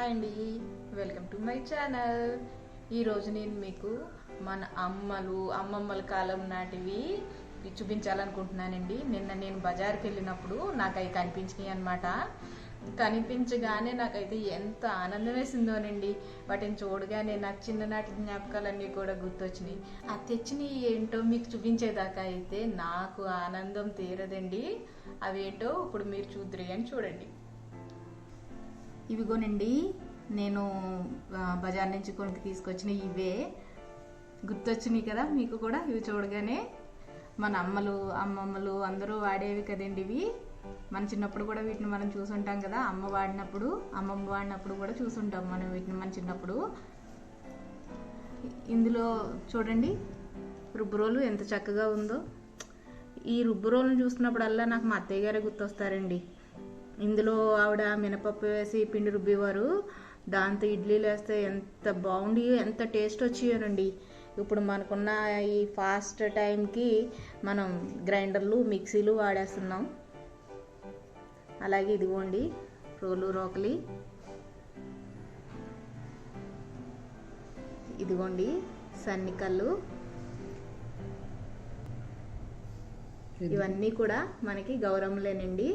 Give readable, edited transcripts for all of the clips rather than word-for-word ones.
Hi అండి, welcome to my channel. ఈరోజు నేను మీకు మన అమ్మమ్మల కాలం నాటివి చూపించాలనుకుంటున్నానండి. నిన్న నేను బజార్కి వెళ్ళినప్పుడు నాకు అవి కనిపించినాయి అనమాట. కనిపించగానే నాకైతే ఎంత ఆనందం వేసిందోనండి. వాటిని చూడగానే నాకు చిన్ననాటి జ్ఞాపకాలన్నీ కూడా గుర్తొచ్చినాయి. ఆ తెచ్చినవి ఏంటో మీకు చూపించేదాకా అయితే నాకు ఆనందం తీరదండి. అవేంటో ఇప్పుడు మీరు చూద్దరు అని చూడండి. ఇవిగోనండి, నేను బజార్ నుంచి కొనుక్కు తీసుకొచ్చిన ఇవే గుర్తొచ్చినాయి కదా మీకు కూడా. ఇవి చూడగానే మన అమ్మమ్మలు అందరూ వాడేవి కదండి ఇవి. మన చిన్నప్పుడు కూడా వీటిని మనం చూసుంటాం కదా. అమ్మమ్మ వాడినప్పుడు కూడా చూసుంటాం మనం వీటిని మన చిన్నప్పుడు. ఇందులో చూడండి, రుబ్బురోలు ఎంత చక్కగా ఉందో. ఈ రుబ్బురోలను చూస్తున్నప్పుడల్లా నాకు మా అత్తయ్య గారే గుర్తొస్తారండి. ఇందులో ఆవిడ మినపప్పు వేసి పిండి రుబ్బేవారు. దాంతో ఇడ్లీలు వేస్తే ఎంత బాగుండి ఎంత టేస్ట్ వచ్చేయోనండి. ఇప్పుడు మనకున్న ఈ ఫాస్ట్ టైంకి మనం గ్రైండర్లు మిక్సీలు వాడేస్తున్నాం. అలాగే ఇదిగోండి రోకలి, ఇదిగోండి సన్నికల్లు. ఇవన్నీ కూడా మనకి గౌరమ్మలేనండి.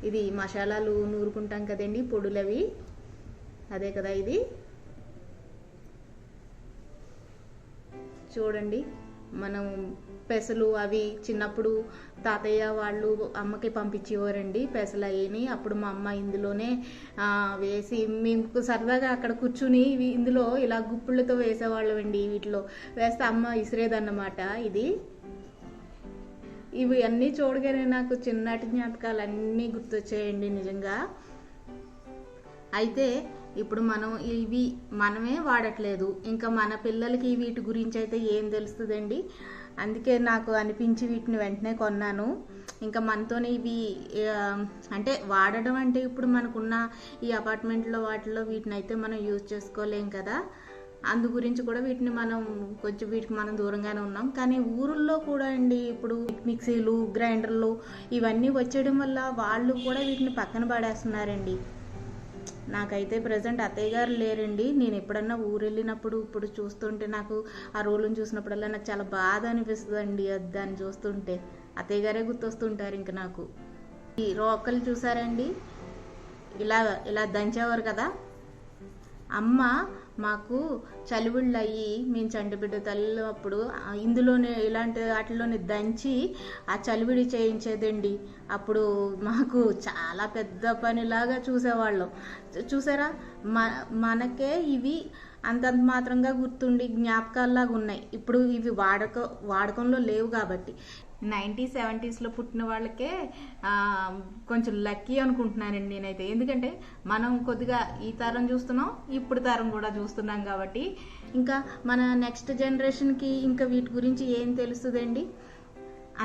ఇది మసాలాలు నూరుకుంటాం కదండి, పొడులవి, అదే కదా ఇది. చూడండి, మనం పెసలు అవి చిన్నప్పుడు తాతయ్య వాళ్ళు అమ్మకి పంపించేవారండి పెసలు అయ్యని. అప్పుడు మా అమ్మ ఇందులోనే వేసి మేము సరదాగా అక్కడ కూర్చుని ఇందులో ఇలా గుప్పుళ్ళతో వేసేవాళ్ళం అండి. వీటిలో వేస్తే అమ్మ ఇసిరేదన్నమాట. ఇవి అన్నీ చూడగానే నాకు చిన్నటి జ్ఞాపకాలు అన్నీ గుర్తొచ్చాయండి నిజంగా. అయితే ఇప్పుడు ఇవి మనమే వాడట్లేదు, ఇంకా మన పిల్లలకి వీటి గురించి అయితే ఏం తెలుస్తుందండి. అందుకే నాకు అనిపించి వీటిని వెంటనే కొన్నాను. ఇంకా మనతోనే ఇవి అంటే వాడడం అంటే ఇప్పుడు మనకున్న ఈ అపార్ట్మెంట్లో వాటిలో వీటిని అయితే మనం యూజ్ చేసుకోలేం కదా. అందు గురించి కూడా వీటికి మనం దూరంగానే ఉన్నాం. కానీ ఊరుల్లో కూడా అండి ఇప్పుడు మిక్సీలు గ్రైండర్లు ఇవన్నీ వచ్చేయడం వల్ల వాళ్ళు కూడా వీటిని పక్కన పడేస్తున్నారండి. నాకైతే ప్రజెంట్ అత్తయ్య గారు లేరండి. నేను ఎప్పుడన్నా ఊరు వెళ్ళినప్పుడు ఇప్పుడు చూస్తుంటే నాకు ఆ రోలును చూసినప్పుడల్లా నాకు చాలా బాధ అనిపిస్తుంది అండి. దాన్ని చూస్తుంటే అత్తయ్య గారే గుర్తొస్తుంటారు ఇంకా నాకు. ఈ రోకలు చూసారండి, ఇలా దంచేవారు కదా. అమ్మ మాకు చలివిళ్ళు అయ్యి మేము చంటిబిడ్డ తల్లి అప్పుడు ఇందులోనే ఇలాంటి వాటిలోనే దంచి ఆ చలివిడి చేయించేదండి. అప్పుడు మాకు చాలా పెద్ద పనిలాగా చూసేవాళ్ళం. చూసారా, మనకే ఇవి అంతంత మాత్రంగా గుర్తుండి జ్ఞాపకాల్లాగా ఉన్నాయి. ఇప్పుడు ఇవి వాడకంలో లేవు కాబట్టి 90s 70s పుట్టిన వాళ్ళకే కొంచెం లక్కీ అనుకుంటున్నానండి నేనైతే. ఎందుకంటే మనం కొద్దిగా ఈ తరం చూస్తున్నాం, ఇప్పుడు తరం కూడా చూస్తున్నాం కాబట్టి ఇంకా మన నెక్స్ట్ జనరేషన్కి ఇంకా వీటి గురించి ఏం తెలుస్తుందండి.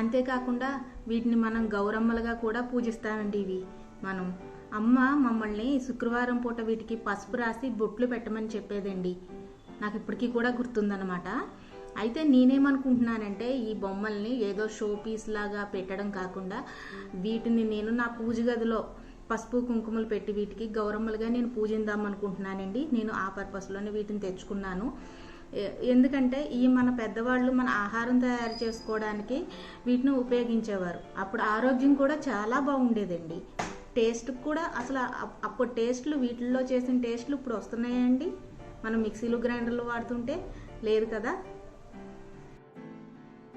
అంతేకాకుండా వీటిని మనం గౌరమ్మలుగా కూడా పూజిస్తామండి. ఇవి అమ్మ మమ్మల్ని శుక్రవారం పూట వీటికి పసుపు రాసి బొట్లు పెట్టమని చెప్పేదండి. నాకు ఇప్పటికీ కూడా గుర్తుందన్నమాట. అయితే నేనేమనుకుంటున్నానంటే ఈ బొమ్మల్ని ఏదో షో పీస్ లాగా పెట్టడం కాకుండా వీటిని నేను నా పూజ గదిలో పసుపు కుంకుమలు పెట్టి వీటికి గౌరమ్మలుగా నేను పూజిద్దాం అనుకుంటున్నానండి. నేను ఆ పర్పస్లోనే వీటిని తెచ్చుకున్నాను. ఎందుకంటే మన పెద్దవాళ్ళు మన ఆహారం తయారు చేసుకోవడానికి వీటిని ఉపయోగించేవారు. అప్పుడు ఆరోగ్యం కూడా చాలా బాగుండేదండి. టేస్ట్ కూడా అసలు అప్పుడు టేస్ట్లు వీటిల్లో చేసిన టేస్ట్లు ఇప్పుడు వస్తున్నాయండి మనం మిక్సీలు గ్రైండర్లు వాడుతుంటే? లేదు కదా.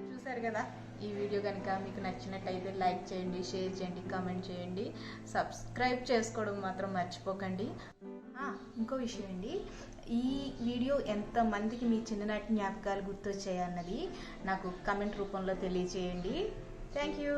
చూసారు కదా, ఈ వీడియో కనుక మీకు నచ్చినట్టయితే లైక్ చేయండి, షేర్ చేయండి, కామెంట్ చేయండి, సబ్స్క్రైబ్ చేసుకోవడం మాత్రం మర్చిపోకండి. ఇంకో విషయం అండి, ఈ వీడియో ఎంతమందికి మీ చిన్ననాటి జ్ఞాపకాలు గుర్తొచ్చాయన్నది నాకు కామెంట్ రూపంలో తెలియచేయండి. Thank you.